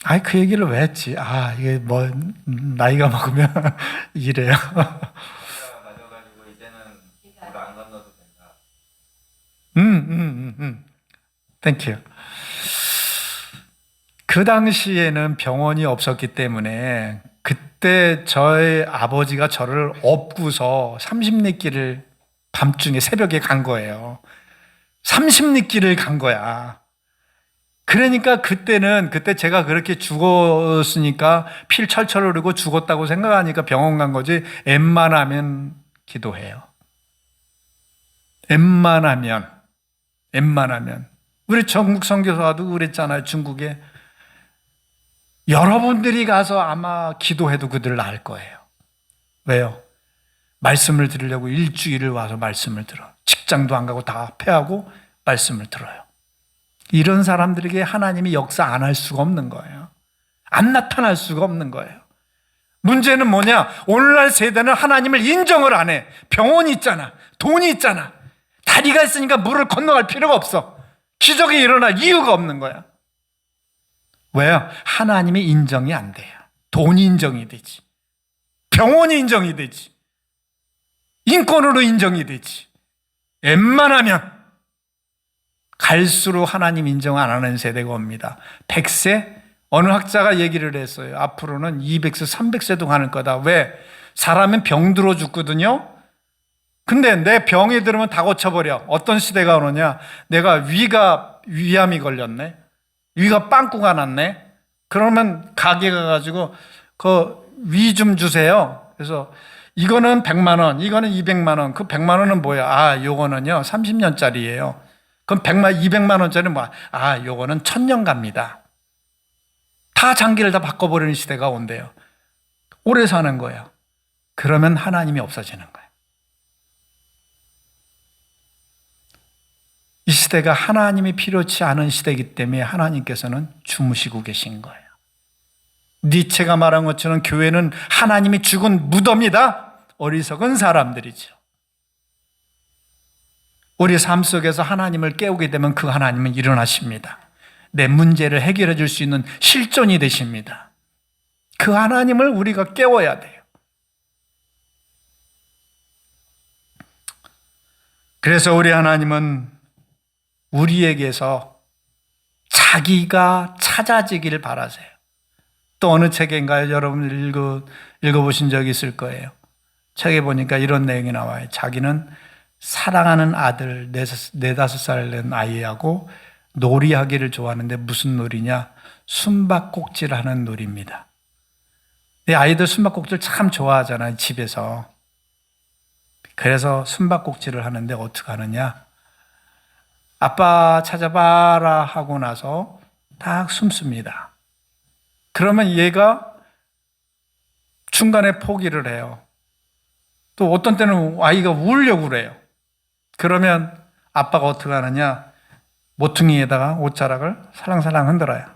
아이, 그 얘기를 왜 했지? 이게 뭐, 나이가 먹으면 이래요. 맞아가지고 이제는 물 안 건너도 된다. 땡큐. 그 당시에는 병원이 없었기 때문에 그때 저희 아버지가 저를 업고서 30리길을 밤중에 새벽에 간 거예요. 30리길을 간 거야. 그러니까 그때 제가 그렇게 죽었으니까 피를 철철 흐르고 죽었다고 생각하니까 병원 간 거지. 웬만하면 기도해요. 웬만하면. 우리 전국 선교사도 그랬잖아요. 중국에. 여러분들이 가서 아마 기도해도 그들 나을 거예요. 왜요? 말씀을 들으려고 일주일을 와서 말씀을 들어. 직장도 안 가고 다 패하고 말씀을 들어요. 이런 사람들에게 하나님이 역사 안 할 수가 없는 거예요. 안 나타날 수가 없는 거예요. 문제는 뭐냐? 오늘날 세대는 하나님을 인정을 안 해. 병원이 있잖아. 돈이 있잖아. 다리가 있으니까 물을 건너갈 필요가 없어. 기적이 일어날 이유가 없는 거야. 왜요? 하나님이 인정이 안 돼요. 돈이 인정이 되지. 병원이 인정이 되지. 인권으로 인정이 되지. 웬만하면 갈수록 하나님 인정 안 하는 세대가 옵니다. 100세? 어느 학자가 얘기를 했어요. 앞으로는 200세, 300세도 가는 거다. 왜? 사람은 병 들어 죽거든요. 근데 내 병이 들으면 다 고쳐버려. 어떤 시대가 오느냐? 내가 위암이 걸렸네. 위가 빵꾸가 났네. 그러면 가게 가가지고 그 위 좀 주세요. 그래서 이거는 100만 원, 이거는 200만 원. 그 100만 원은 뭐야? 요거는요 30년짜리예요. 그럼 200만 원짜리는 뭐야? 요거는 1000년 갑니다. 다 장기를 다 바꿔버리는 시대가 온대요. 오래 사는 거예요. 그러면 하나님이 없어지는 거예요. 이 시대가 하나님이 필요치 않은 시대이기 때문에 하나님께서는 주무시고 계신 거예요. 니체가 말한 것처럼 교회는 하나님이 죽은 무덤이다. 어리석은 사람들이죠. 우리 삶 속에서 하나님을 깨우게 되면 그 하나님은 일어나십니다. 내 문제를 해결해 줄 수 있는 실존이 되십니다. 그 하나님을 우리가 깨워야 돼요. 그래서 우리 하나님은 우리에게서 자기가 찾아지기를 바라세요. 또 어느 책인가요? 여러분 읽어보신 적이 있을 거예요. 책에 보니까 이런 내용이 나와요. 자기는 사랑하는 아들 4-5살 된 아이하고 놀이하기를 좋아하는데 무슨 놀이냐? 숨바꼭질 하는 놀이입니다. 내 아이들 숨바꼭질 참 좋아하잖아요. 집에서. 그래서 숨바꼭질을 하는데 어떻게 하느냐? 아빠 찾아봐라 하고 나서 딱 숨습니다. 그러면 얘가 중간에 포기를 해요. 또 어떤 때는 아이가 울려고 그래요. 그러면 아빠가 어떻게 하느냐? 모퉁이에다가 옷자락을 살랑살랑 흔들어요.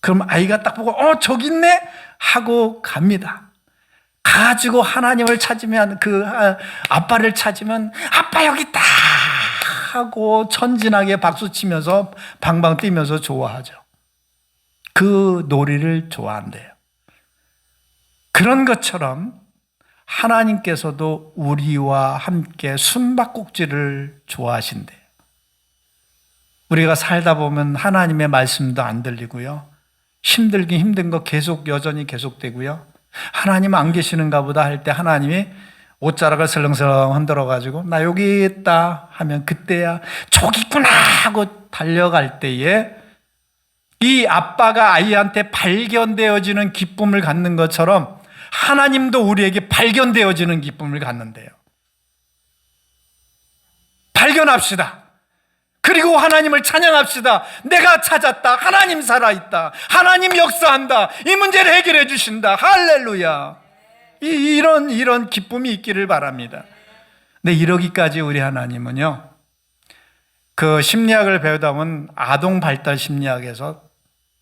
그럼 아이가 딱 보고 저기 있네? 하고 갑니다. 가지고 하나님을 찾으면 아빠를 찾으면 아빠 여기 있다 하고 천진하게 박수치면서 방방 뛰면서 좋아하죠. 그 놀이를 좋아한대요. 그런 것처럼 하나님께서도 우리와 함께 숨바꼭질을 좋아하신대요. 우리가 살다 보면 하나님의 말씀도 안 들리고요. 힘들긴 힘든 거 여전히 계속되고요. 하나님 안 계시는가 보다 할 때 하나님이 옷자락을 슬렁슬렁 흔들어가지고 나 여기 있다 하면 그때야 저기 있구나 하고 달려갈 때에 이 아빠가 아이한테 발견되어지는 기쁨을 갖는 것처럼 하나님도 우리에게 발견되어지는 기쁨을 갖는데요. 발견합시다. 그리고 하나님을 찬양합시다. 내가 찾았다. 하나님 살아있다. 하나님 역사한다. 이 문제를 해결해 주신다. 할렐루야. 이런 기쁨이 있기를 바랍니다. 근데 이러기까지 우리 하나님은요, 그 심리학을 배우다 보면 아동 발달 심리학에서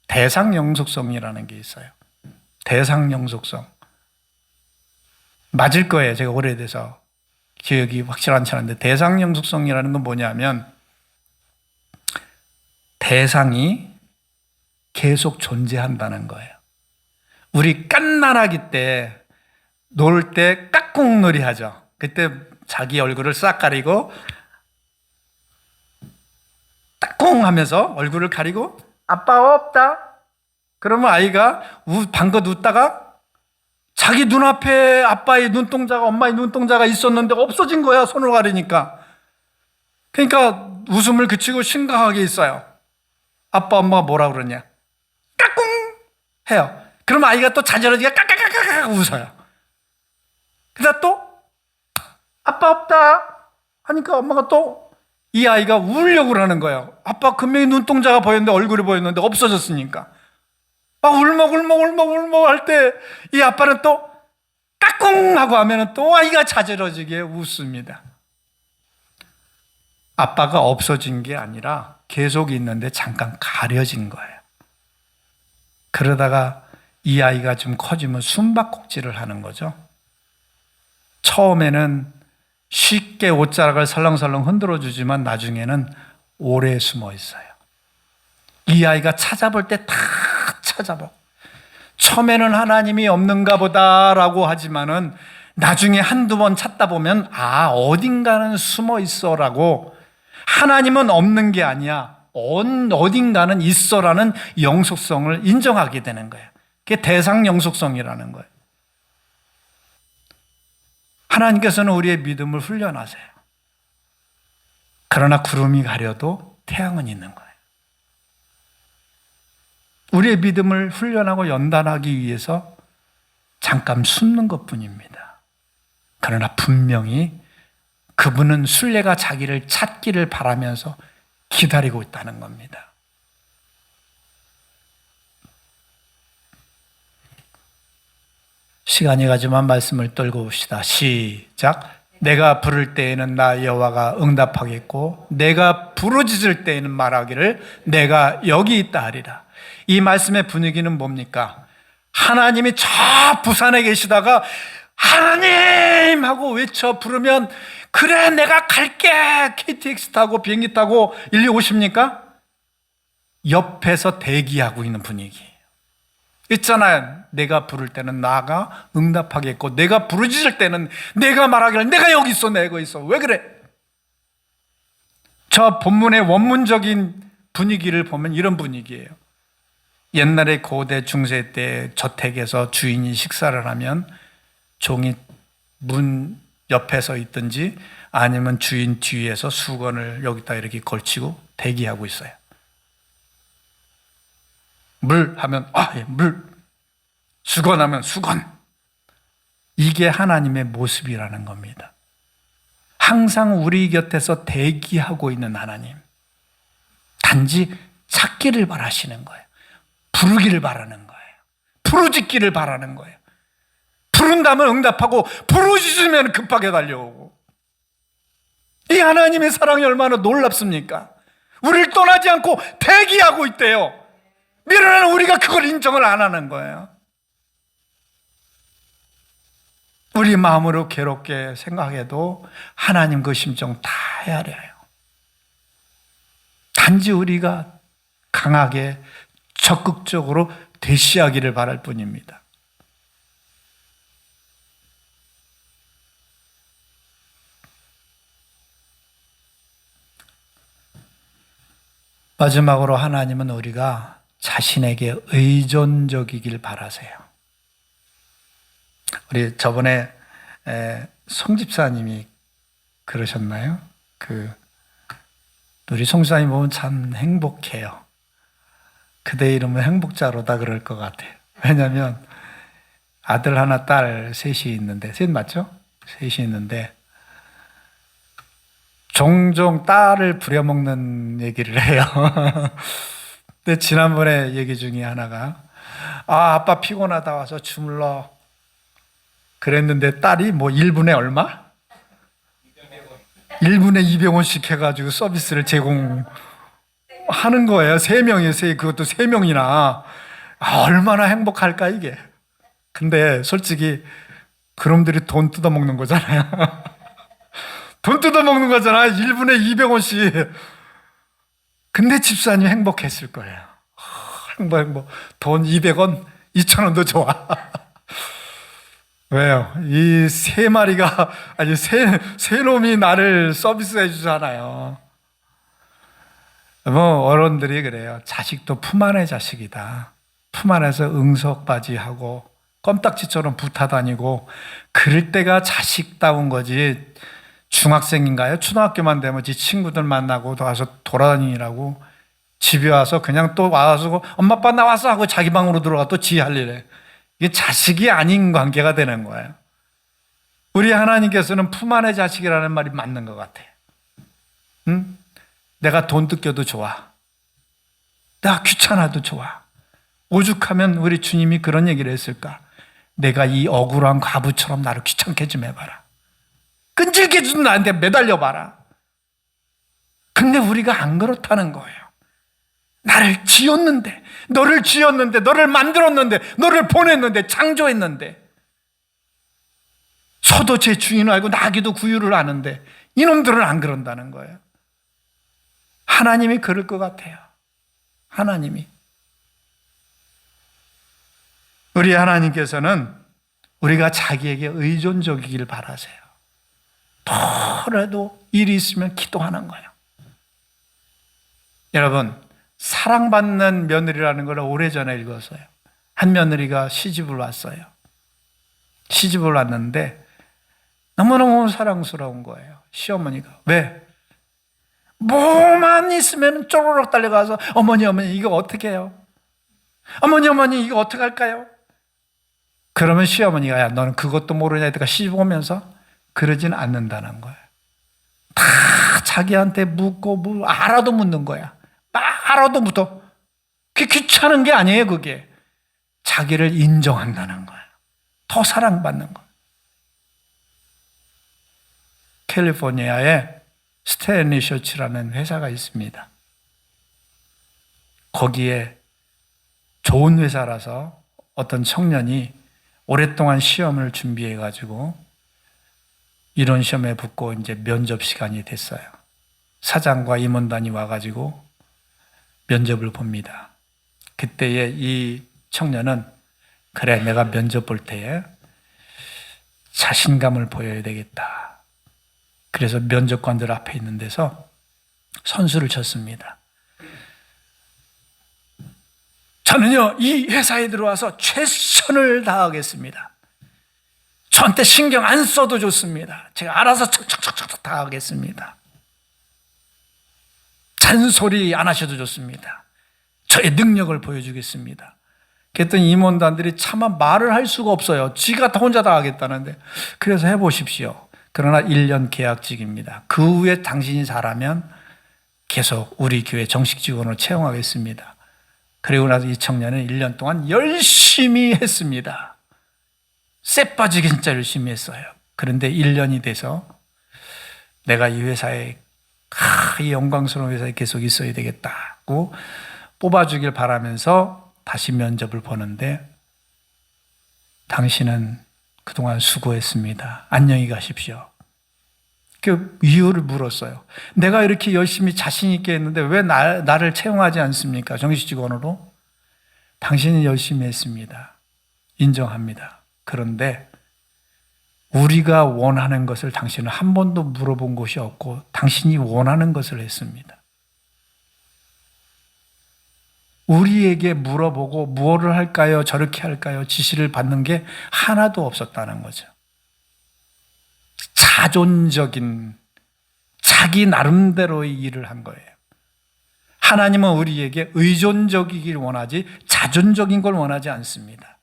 대상 영속성이라는 게 있어요. 대상 영속성. 맞을 거예요. 제가 오래돼서 기억이 확실하지 않은데, 대상 영속성이라는 건 뭐냐면 대상이 계속 존재한다는 거예요. 우리 깐난아기 때 놀 때 깍꿍놀이 하죠. 그때 자기 얼굴을 싹 가리고 따꿍 하면서 얼굴을 가리고 아빠 없다. 그러면 아이가 방긋 웃다가 자기 눈앞에 아빠의 눈동자가, 엄마의 눈동자가 있었는데 없어진 거야, 손을 가리니까. 그러니까 웃음을 그치고 심각하게 있어요. 아빠 엄마가 뭐라 그러냐, 까꿍 해요. 그러면 아이가 또 자지러지게 까까까까 웃어요. 그러다 또 아빠 없다 하니까 엄마가 또 이 아이가 울려고 하는 거예요. 아빠 분명히 눈동자가 보였는데, 얼굴이 보였는데 없어졌으니까. 막 울먹울먹 할 때 이 아빠는 또 까꿍 하고 하면 또 아이가 자지러지게 웃습니다. 아빠가 없어진 게 아니라 계속 있는데 잠깐 가려진 거예요. 그러다가 이 아이가 좀 커지면 숨바꼭질을 하는 거죠. 처음에는 쉽게 옷자락을 설렁설렁 흔들어 주지만 나중에는 오래 숨어 있어요. 이 아이가 찾아볼 때 다 찾아보고, 처음에는 하나님이 없는가 보다라고 하지만은 나중에 한두 번 찾다 보면 어딘가는 숨어 있어라고, 하나님은 없는 게 아니야, 어딘가는 있어라는 영속성을 인정하게 되는 거예요. 그게 대상 영속성이라는 거예요. 하나님께서는 우리의 믿음을 훈련하세요. 그러나 구름이 가려도 태양은 있는 거예요. 우리의 믿음을 훈련하고 연단하기 위해서 잠깐 숨는 것뿐입니다. 그러나 분명히 그분은 순례가 자기를 찾기를 바라면서 기다리고 있다는 겁니다. 시간이 가지만 말씀을 떨고 봅시다. 시작. 내가 부를 때에는 나 여호와가 응답하겠고 내가 부르짖을 때에는 말하기를 내가 여기 있다 하리라. 이 말씀의 분위기는 뭡니까? 하나님이 저 부산에 계시다가 하나님 하고 외쳐 부르면 그래 내가 갈게, KTX 타고 비행기 타고 일리 오십니까? 옆에서 대기하고 있는 분위기 있잖아요. 내가 부를 때는 나가 응답하겠고 내가 부르짖을 때는 내가 말하기를 내가 여기 있어, 내가 있어. 왜 그래? 저 본문의 원문적인 분위기를 보면 이런 분위기예요. 옛날에 고대 중세 때 저택에서 주인이 식사를 하면 종이 문 옆에 서 있든지 아니면 주인 뒤에서 수건을 여기다 이렇게 걸치고 대기하고 있어요. 물 하면 예, 물, 수건 하면 수건. 이게 하나님의 모습이라는 겁니다. 항상 우리 곁에서 대기하고 있는 하나님, 단지 찾기를 바라시는 거예요. 부르기를 바라는 거예요. 부르짖기를 바라는 거예요. 부른다면 응답하고 부르짖으면 급하게 달려오고. 이 하나님의 사랑이 얼마나 놀랍습니까? 우리를 떠나지 않고 대기하고 있대요. 미련한 우리가 그걸 인정을 안 하는 거예요. 우리 마음으로 괴롭게 생각해도 하나님 그 심정 다 헤아려요. 단지 우리가 강하게 적극적으로 대시하기를 바랄 뿐입니다. 마지막으로 하나님은 우리가 자신에게 의존적이길 바라세요. 우리 저번에 송 집사님이 그러셨나요? 우리 송 집사님 보면 참 행복해요. 그대 이름은 행복자로다 그럴 것 같아요. 왜냐하면 아들 하나, 딸 셋이 있는데, 셋 맞죠? 셋이 있는데 종종 딸을 부려먹는 얘기를 해요. 근데 지난번에 얘기 중에 하나가 아빠 피곤하다 와서 주물러 그랬는데 딸이 뭐 1분에 얼마? 1분에 200원씩 해가지고 서비스를 제공하는 거예요. 3명이세요. 그것도 3명이나. 얼마나 행복할까 이게. 근데 솔직히 그놈들이 돈 뜯어먹는 거잖아요. 돈 뜯어먹는 거잖아. 1분에 200원씩. 근데 집사님 행복했을 거예요. 행복. 돈 200원, 2,000원도 좋아. 왜요? 이 세 마리가, 아니, 세 놈이 나를 서비스해 주잖아요. 어른들이 그래요. 자식도 품 안의 자식이다. 품 안에서 응석바지하고 껌딱지처럼 붙어 다니고 그럴 때가 자식다운 거지. 중학생인가요? 초등학교만 되면 지 친구들 만나고 와서 돌아다니라고 집에 와서 그냥 또 와서 엄마 아빠 나왔어 하고 자기 방으로 들어가 또 지 할 일에. 이게 자식이 아닌 관계가 되는 거예요. 우리 하나님께서는 품 안의 자식이라는 말이 맞는 것 같아요. 응? 내가 돈 뜯겨도 좋아. 내가 귀찮아도 좋아. 오죽하면 우리 주님이 그런 얘기를 했을까? 내가 이 억울한 과부처럼 나를 귀찮게 좀 해봐라. 끈질게 좀 나한테 매달려봐라. 근데 우리가 안 그렇다는 거예요. 나를 지었는데, 너를 만들었는데, 너를 보냈는데, 창조했는데, 소도 제 주인을 알고 나귀도 구유를 아는데 이놈들은 안 그런다는 거예요. 하나님이 그럴 것 같아요. 하나님이. 우리 하나님께서는 우리가 자기에게 의존적이길 바라세요. 뭐라도 일이 있으면 기도하는 거예요. 여러분, 사랑받는 며느리라는 걸 오래전에 읽었어요. 한 며느리가 시집을 왔어요. 시집을 왔는데 너무너무 사랑스러운 거예요. 시어머니가. 왜? 뭐만 있으면 쪼르륵 달려가서 어머니 이거 어떻게 해요? 어머니 이거 어떻게 할까요? 그러면 시어머니가 야 너는 그것도 모르냐 이따가 시집 오면서 그러진 않는다는 거예요. 다 자기한테 묻고 알아도 묻는 거야. 알아도 묻어. 그게 귀찮은 게 아니에요. 그게 자기를 인정한다는 거예요. 더 사랑받는 거. 캘리포니아에 스탠리 셔츠라는 회사가 있습니다. 거기에 좋은 회사라서 어떤 청년이 오랫동안 시험을 준비해가지고 이론 시험에 붙고 이제 면접 시간이 됐어요. 사장과 임원단이 와가지고 면접을 봅니다. 그때에 이 청년은 그래 내가 면접 볼 때에 자신감을 보여야 되겠다. 그래서 면접관들 앞에 있는 데서 선수를 쳤습니다. 저는요 이 회사에 들어와서 최선을 다하겠습니다. 저한테 신경 안 써도 좋습니다. 제가 알아서 척척척척 다 하겠습니다. 잔소리 안 하셔도 좋습니다. 저의 능력을 보여주겠습니다. 그랬더니 임원단들이 차마 말을 할 수가 없어요. 지가 다 혼자 다 하겠다는데. 그래서 해보십시오. 그러나 1년 계약직입니다. 그 후에 당신이 잘하면 계속 우리 교회 정식 직원으로 채용하겠습니다. 그리고 나서 이 청년은 1년 동안 열심히 했습니다. 쎄 빠지게 진짜 열심히 했어요. 그런데 1년이 돼서 내가 이 회사에 이 영광스러운 회사에 계속 있어야 되겠다고 뽑아주길 바라면서 다시 면접을 보는데 당신은 그동안 수고했습니다. 안녕히 가십시오. 그 이유를 물었어요. 내가 이렇게 열심히 자신 있게 했는데 왜 나를 채용하지 않습니까? 정식 직원으로. 당신이 열심히 했습니다. 인정합니다. 그런데 우리가 원하는 것을 당신은 한 번도 물어본 것이 없고 당신이 원하는 것을 했습니다. 우리에게 물어보고 무엇을 할까요? 저렇게 할까요? 지시를 받는 게 하나도 없었다는 거죠. 자존적인 자기 나름대로의 일을 한 거예요. 하나님은 우리에게 의존적이길 원하지 자존적인 걸 원하지 않습니다.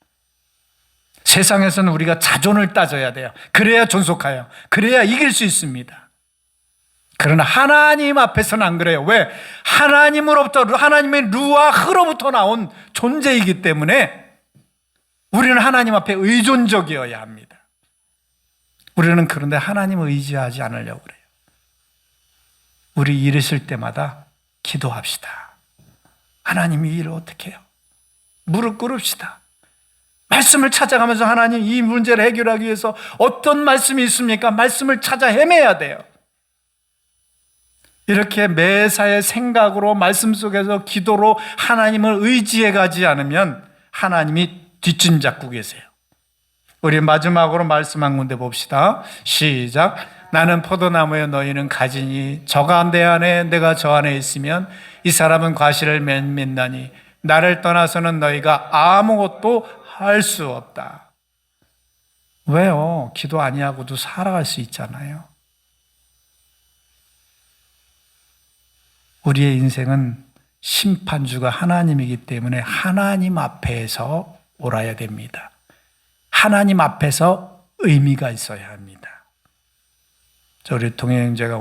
세상에서는 우리가 자존을 따져야 돼요. 그래야 존속해요. 그래야 이길 수 있습니다. 그러나 하나님 앞에서는 안 그래요. 왜? 하나님으로부터 하나님의 루아흐로부터 나온 존재이기 때문에 우리는 하나님 앞에 의존적이어야 합니다. 우리는 그런데 하나님을 의지하지 않으려고 그래요. 우리 일 있을 때마다 기도합시다. 하나님 이 일을 어떻게 해요? 무릎 꿇읍시다. 말씀을 찾아가면서 하나님 이 문제를 해결하기 위해서 어떤 말씀이 있습니까? 말씀을 찾아 헤매야 돼요. 이렇게 매사의 생각으로 말씀 속에서 기도로 하나님을 의지해 가지 않으면 하나님이 뒷짐 잡고 계세요. 우리 마지막으로 말씀 한 군데 봅시다. 시작. 나는 포도나무에 너희는 가지니 저가 내 안에 내가 저 안에 있으면 이 사람은 과실을 맺나니 나를 떠나서는 너희가 아무것도 할 수 없다. 왜요? 기도 아니하고도 살아갈 수 있잖아요. 우리의 인생은 심판주가 하나님이기 때문에 하나님 앞에서 옳아야 됩니다. 하나님 앞에서 의미가 있어야 합니다. 우리 동행자가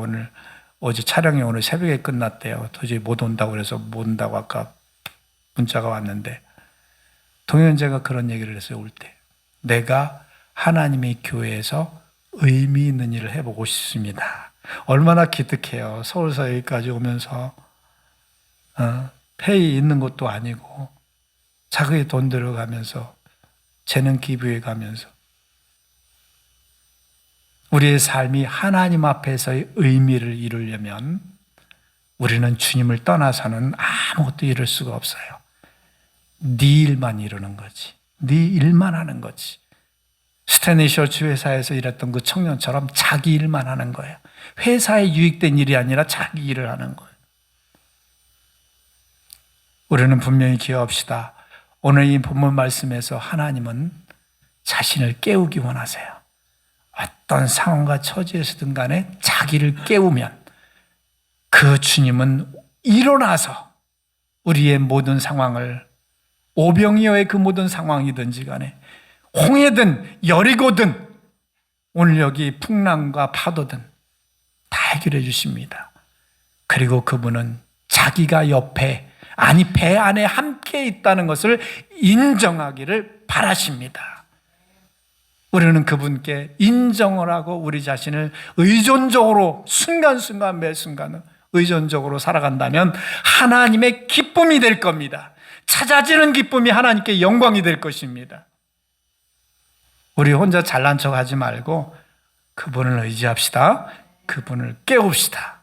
어제 촬영이 오늘 새벽에 끝났대요. 도저히 못 온다고 그래서 못 온다고 아까 문자가 왔는데, 동행자가 그런 얘기를 했어요. 올 때 내가 하나님의 교회에서 의미 있는 일을 해보고 싶습니다. 얼마나 기특해요. 서울서 여기까지 오면서 페이 있는 것도 아니고 자기의 돈 들어가면서 재능 기부해 가면서 우리의 삶이 하나님 앞에서의 의미를 이루려면 우리는 주님을 떠나서는 아무것도 이룰 수가 없어요. 네 일만 이루는 거지. 네 일만 하는 거지. 스탠리 셔츠 회사에서 일했던 그 청년처럼 자기 일만 하는 거예요. 회사에 유익된 일이 아니라 자기 일을 하는 거예요. 우리는 분명히 기억합시다. 오늘 이 본문 말씀에서 하나님은 자신을 깨우기 원하세요. 어떤 상황과 처지에서든 간에 자기를 깨우면 그 주님은 일어나서 우리의 모든 상황을, 오병이어의 그 모든 상황이든지 간에 홍해든 여리고든 오늘 여기 풍랑과 파도든 다 해결해 주십니다. 그리고 그분은 자기가 옆에, 아니 배 안에 함께 있다는 것을 인정하기를 바라십니다. 우리는 그분께 인정을 하고 우리 자신을 의존적으로 순간순간 매 순간은 의존적으로 살아간다면 하나님의 기쁨이 될 겁니다. 찾아지는 기쁨이 하나님께 영광이 될 것입니다. 우리 혼자 잘난 척하지 말고 그분을 의지합시다. 그분을 깨웁시다.